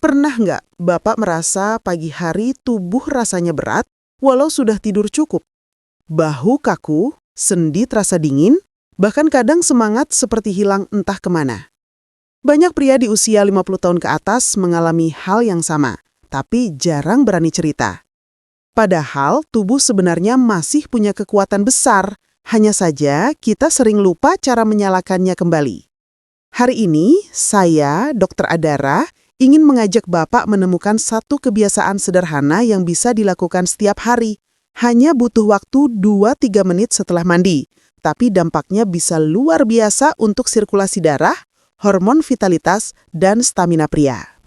Pernah nggak Bapak merasa pagi hari tubuh rasanya berat walau sudah tidur cukup? Bahu kaku, sendi terasa dingin, bahkan kadang semangat seperti hilang entah kemana. Banyak pria di usia 50 tahun ke atas mengalami hal yang sama, tapi jarang berani cerita. Padahal tubuh sebenarnya masih punya kekuatan besar, hanya saja kita sering lupa cara menyalakannya kembali. Hari ini, saya, Dr. Adara, ingin mengajak Bapak menemukan satu kebiasaan sederhana yang bisa dilakukan setiap hari. Hanya butuh waktu 2-3 menit setelah mandi, tapi dampaknya bisa luar biasa untuk sirkulasi darah, hormon vitalitas, dan stamina pria.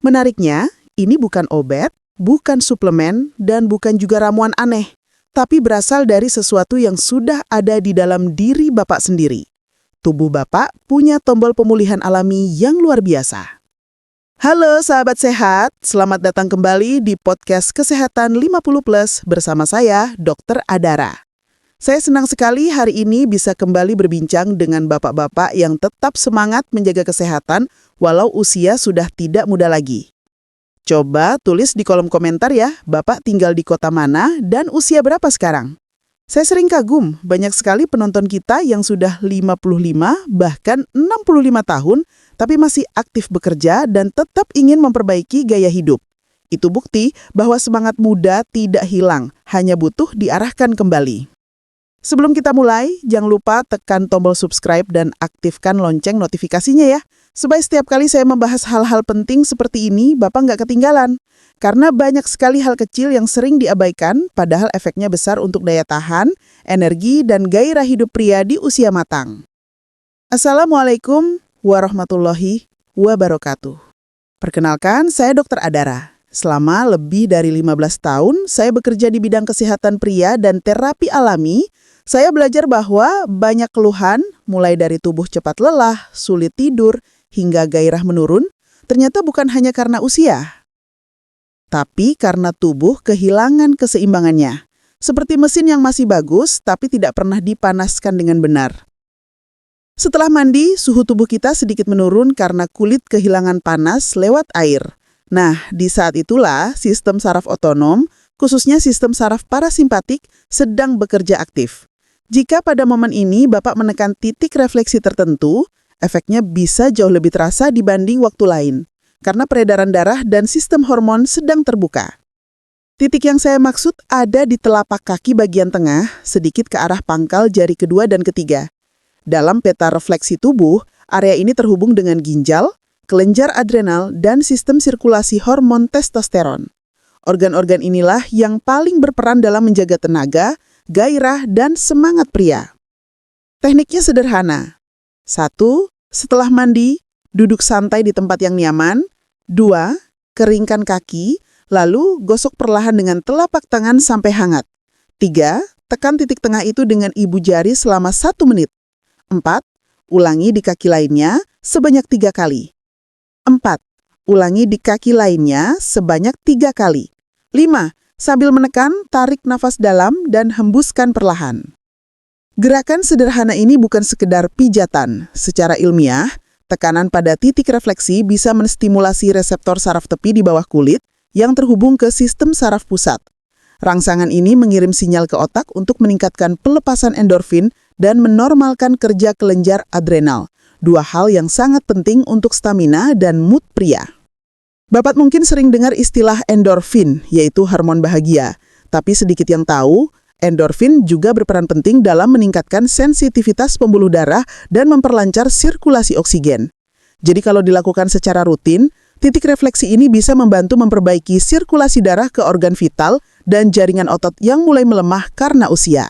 Menariknya, ini bukan obat, bukan suplemen, dan bukan juga ramuan aneh, tapi berasal dari sesuatu yang sudah ada di dalam diri Bapak sendiri. Tubuh Bapak punya tombol pemulihan alami yang luar biasa. Halo sahabat sehat, selamat datang kembali di podcast Kesehatan 50+ bersama saya, Dr. Adara. Saya senang sekali hari ini bisa kembali berbincang dengan bapak-bapak yang tetap semangat menjaga kesehatan walau usia sudah tidak muda lagi. Coba tulis di kolom komentar ya, Bapak tinggal di kota mana dan usia berapa sekarang? Saya sering kagum, banyak sekali penonton kita yang sudah 55 bahkan 65 tahun tapi masih aktif bekerja dan tetap ingin memperbaiki gaya hidup. Itu bukti bahwa semangat muda tidak hilang, hanya butuh diarahkan kembali. Sebelum kita mulai, jangan lupa tekan tombol subscribe dan aktifkan lonceng notifikasinya ya. Supaya setiap kali saya membahas hal-hal penting seperti ini, Bapak nggak ketinggalan. Karena banyak sekali hal kecil yang sering diabaikan, padahal efeknya besar untuk daya tahan, energi, dan gairah hidup pria di usia matang. Assalamualaikum warahmatullahi wabarakatuh. Perkenalkan, saya Dr. Adara. Selama lebih dari 15 tahun, saya bekerja di bidang kesehatan pria dan terapi alami. Saya belajar bahwa banyak keluhan, mulai dari tubuh cepat lelah, sulit tidur, hingga gairah menurun, ternyata bukan hanya karena usia, tapi karena tubuh kehilangan keseimbangannya. Seperti mesin yang masih bagus, tapi tidak pernah dipanaskan dengan benar. Setelah mandi, suhu tubuh kita sedikit menurun karena kulit kehilangan panas lewat air. Nah, di saat itulah sistem saraf otonom, khususnya sistem saraf parasimpatik, sedang bekerja aktif. Jika pada momen ini Bapak menekan titik refleksi tertentu, efeknya bisa jauh lebih terasa dibanding waktu lain, karena peredaran darah dan sistem hormon sedang terbuka. Titik yang saya maksud ada di telapak kaki bagian tengah, sedikit ke arah pangkal jari kedua dan ketiga. Dalam peta refleksi tubuh, area ini terhubung dengan ginjal, kelenjar adrenal, dan sistem sirkulasi hormon testosteron. Organ-organ inilah yang paling berperan dalam menjaga tenaga, gairah, dan semangat pria. Tekniknya sederhana. 1. Setelah mandi, duduk santai di tempat yang nyaman. 2. Keringkan kaki, lalu gosok perlahan dengan telapak tangan sampai hangat. 3. Tekan titik tengah itu dengan ibu jari selama 1 menit. 4. Ulangi di kaki lainnya sebanyak 3 kali. 4. Ulangi di kaki lainnya sebanyak 3 kali. 5. Sambil menekan, tarik nafas dalam dan hembuskan perlahan. Gerakan sederhana ini bukan sekedar pijatan. Secara ilmiah, tekanan pada titik refleksi bisa menstimulasi reseptor saraf tepi di bawah kulit yang terhubung ke sistem saraf pusat. Rangsangan ini mengirim sinyal ke otak untuk meningkatkan pelepasan endorfin dan menormalkan kerja kelenjar adrenal. 2 hal yang sangat penting untuk stamina dan mood pria. Bapak mungkin sering dengar istilah endorfin, yaitu hormon bahagia. Tapi sedikit yang tahu, endorfin juga berperan penting dalam meningkatkan sensitivitas pembuluh darah dan memperlancar sirkulasi oksigen. Jadi kalau dilakukan secara rutin, titik refleksi ini bisa membantu memperbaiki sirkulasi darah ke organ vital dan jaringan otot yang mulai melemah karena usia.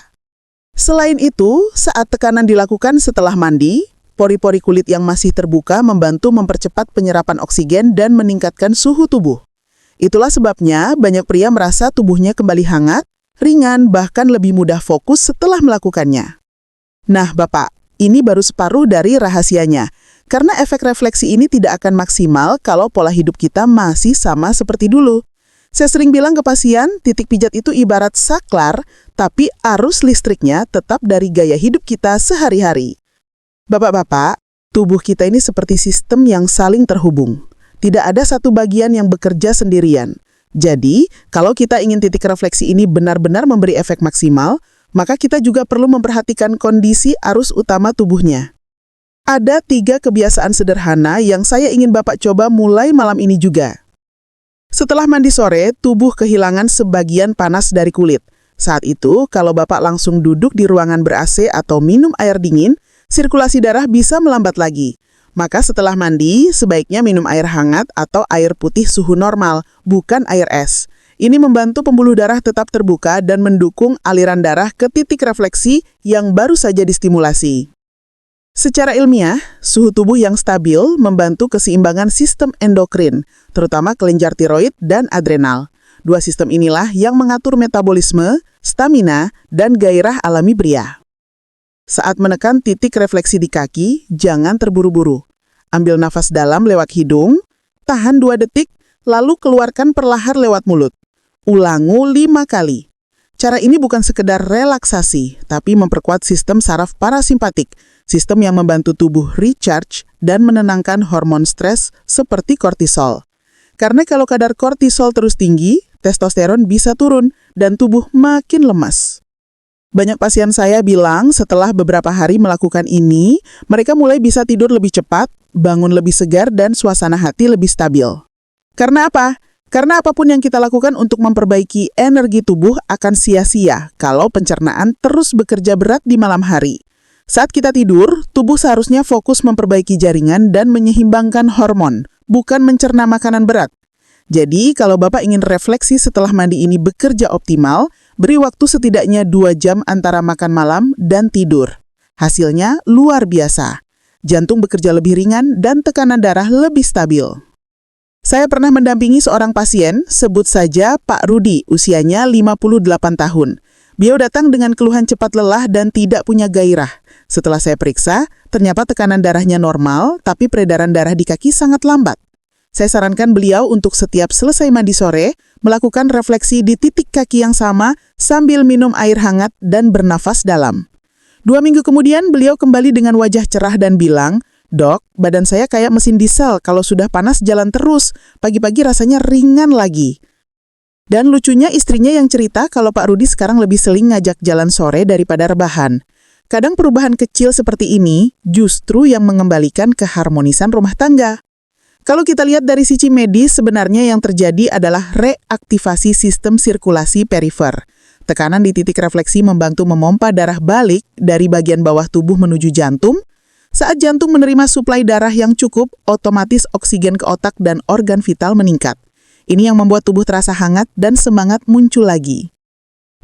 Selain itu, saat tekanan dilakukan setelah mandi, pori-pori kulit yang masih terbuka membantu mempercepat penyerapan oksigen dan meningkatkan suhu tubuh. Itulah sebabnya banyak pria merasa tubuhnya kembali hangat, ringan, bahkan lebih mudah fokus setelah melakukannya. Nah, Bapak, ini baru separuh dari rahasianya. Karena efek refleksi ini tidak akan maksimal kalau pola hidup kita masih sama seperti dulu. Saya sering bilang ke pasien, titik pijat itu ibarat saklar, tapi arus listriknya tetap dari gaya hidup kita sehari-hari. Bapak-bapak, tubuh kita ini seperti sistem yang saling terhubung. Tidak ada satu bagian yang bekerja sendirian. Jadi, kalau kita ingin titik refleksi ini benar-benar memberi efek maksimal, maka kita juga perlu memperhatikan kondisi arus utama tubuhnya. Ada 3 kebiasaan sederhana yang saya ingin Bapak coba mulai malam ini juga. Setelah mandi sore, tubuh kehilangan sebagian panas dari kulit. Saat itu, kalau Bapak langsung duduk di ruangan ber-AC atau minum air dingin, sirkulasi darah bisa melambat lagi. Maka setelah mandi, sebaiknya minum air hangat atau air putih suhu normal, bukan air es. Ini membantu pembuluh darah tetap terbuka dan mendukung aliran darah ke titik refleksi yang baru saja distimulasi. Secara ilmiah, suhu tubuh yang stabil membantu keseimbangan sistem endokrin, terutama kelenjar tiroid dan adrenal. 2 sistem inilah yang mengatur metabolisme, stamina, dan gairah alami pria. Saat menekan titik refleksi di kaki, jangan terburu-buru. Ambil nafas dalam lewat hidung, tahan 2 detik, lalu keluarkan perlahan lewat mulut. Ulangu 5 kali. Cara ini bukan sekedar relaksasi, tapi memperkuat sistem saraf parasimpatik, sistem yang membantu tubuh recharge dan menenangkan hormon stres seperti kortisol. Karena kalau kadar kortisol terus tinggi, testosteron bisa turun dan tubuh makin lemas. Banyak pasien saya bilang setelah beberapa hari melakukan ini, mereka mulai bisa tidur lebih cepat, bangun lebih segar, dan suasana hati lebih stabil. Karena apa? Karena apapun yang kita lakukan untuk memperbaiki energi tubuh akan sia-sia kalau pencernaan terus bekerja berat di malam hari. Saat kita tidur, tubuh seharusnya fokus memperbaiki jaringan dan menyeimbangkan hormon, bukan mencerna makanan berat. Jadi, kalau Bapak ingin refleksi setelah mandi ini bekerja optimal, beri waktu setidaknya 2 jam antara makan malam dan tidur. Hasilnya luar biasa. Jantung bekerja lebih ringan dan tekanan darah lebih stabil. Saya pernah mendampingi seorang pasien, sebut saja Pak Rudi, usianya 58 tahun. Beliau datang dengan keluhan cepat lelah dan tidak punya gairah. Setelah saya periksa, ternyata tekanan darahnya normal, tapi peredaran darah di kaki sangat lambat. Saya sarankan beliau untuk setiap selesai mandi sore, melakukan refleksi di titik kaki yang sama sambil minum air hangat dan bernafas dalam. 2 minggu kemudian, beliau kembali dengan wajah cerah dan bilang, "Dok, badan saya kayak mesin diesel, kalau sudah panas jalan terus, pagi-pagi rasanya ringan lagi." Dan lucunya istrinya yang cerita kalau Pak Rudi sekarang lebih sering ngajak jalan sore daripada rebahan. Kadang perubahan kecil seperti ini justru yang mengembalikan keharmonisan rumah tangga. Kalau kita lihat dari sisi medis, sebenarnya yang terjadi adalah reaktivasi sistem sirkulasi perifer. Tekanan di titik refleksi membantu memompa darah balik dari bagian bawah tubuh menuju jantung. Saat jantung menerima suplai darah yang cukup, otomatis oksigen ke otak dan organ vital meningkat. Ini yang membuat tubuh terasa hangat dan semangat muncul lagi.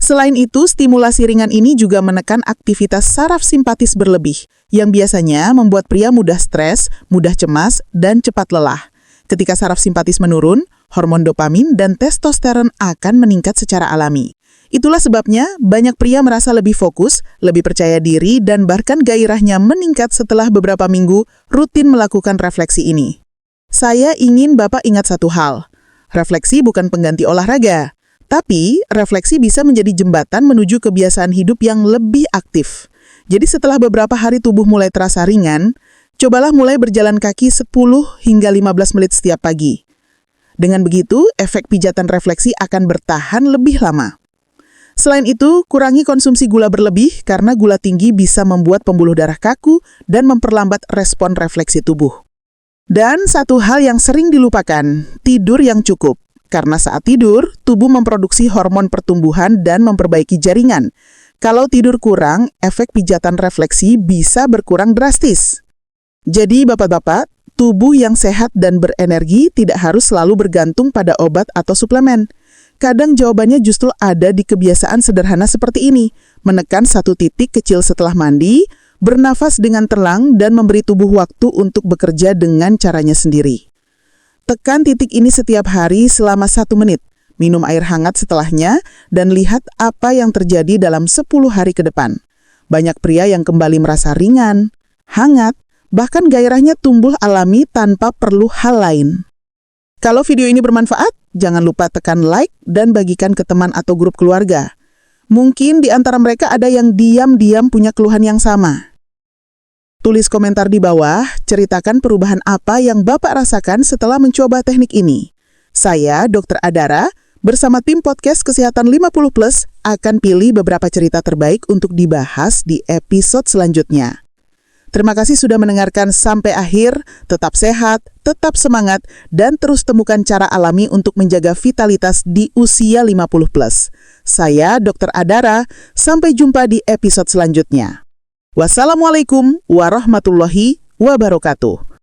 Selain itu, stimulasi ringan ini juga menekan aktivitas saraf simpatis berlebih, yang biasanya membuat pria mudah stres, mudah cemas, dan cepat lelah. Ketika saraf simpatis menurun, hormon dopamin dan testosteron akan meningkat secara alami. Itulah sebabnya banyak pria merasa lebih fokus, lebih percaya diri, dan bahkan gairahnya meningkat setelah beberapa minggu rutin melakukan refleksi ini. Saya ingin Bapak ingat satu hal, refleksi bukan pengganti olahraga, tapi refleksi bisa menjadi jembatan menuju kebiasaan hidup yang lebih aktif. Jadi setelah beberapa hari tubuh mulai terasa ringan, cobalah mulai berjalan kaki 10 hingga 15 menit setiap pagi. Dengan begitu, efek pijatan refleksi akan bertahan lebih lama. Selain itu, kurangi konsumsi gula berlebih karena gula tinggi bisa membuat pembuluh darah kaku dan memperlambat respon refleksi tubuh. Dan satu hal yang sering dilupakan, tidur yang cukup. Karena saat tidur, tubuh memproduksi hormon pertumbuhan dan memperbaiki jaringan. Kalau tidur kurang, efek pijatan refleksi bisa berkurang drastis. Jadi bapak-bapak, tubuh yang sehat dan berenergi tidak harus selalu bergantung pada obat atau suplemen. Kadang jawabannya justru ada di kebiasaan sederhana seperti ini, menekan satu titik kecil setelah mandi, bernafas dengan tenang, dan memberi tubuh waktu untuk bekerja dengan caranya sendiri. Tekan titik ini setiap hari selama 1 menit, minum air hangat setelahnya, dan lihat apa yang terjadi dalam 10 hari ke depan. Banyak pria yang kembali merasa ringan, hangat, bahkan gairahnya tumbuh alami tanpa perlu hal lain. Kalau video ini bermanfaat, jangan lupa tekan like dan bagikan ke teman atau grup keluarga. Mungkin di antara mereka ada yang diam-diam punya keluhan yang sama. Tulis komentar di bawah, ceritakan perubahan apa yang Bapak rasakan setelah mencoba teknik ini. Saya, Dr. Adara, bersama tim podcast Kesehatan 50+ akan pilih beberapa cerita terbaik untuk dibahas di episode selanjutnya. Terima kasih sudah mendengarkan sampai akhir. Tetap sehat, tetap semangat, dan terus temukan cara alami untuk menjaga vitalitas di usia 50+. Saya Dr. Adara, sampai jumpa di episode selanjutnya. Wassalamualaikum warahmatullahi wabarakatuh.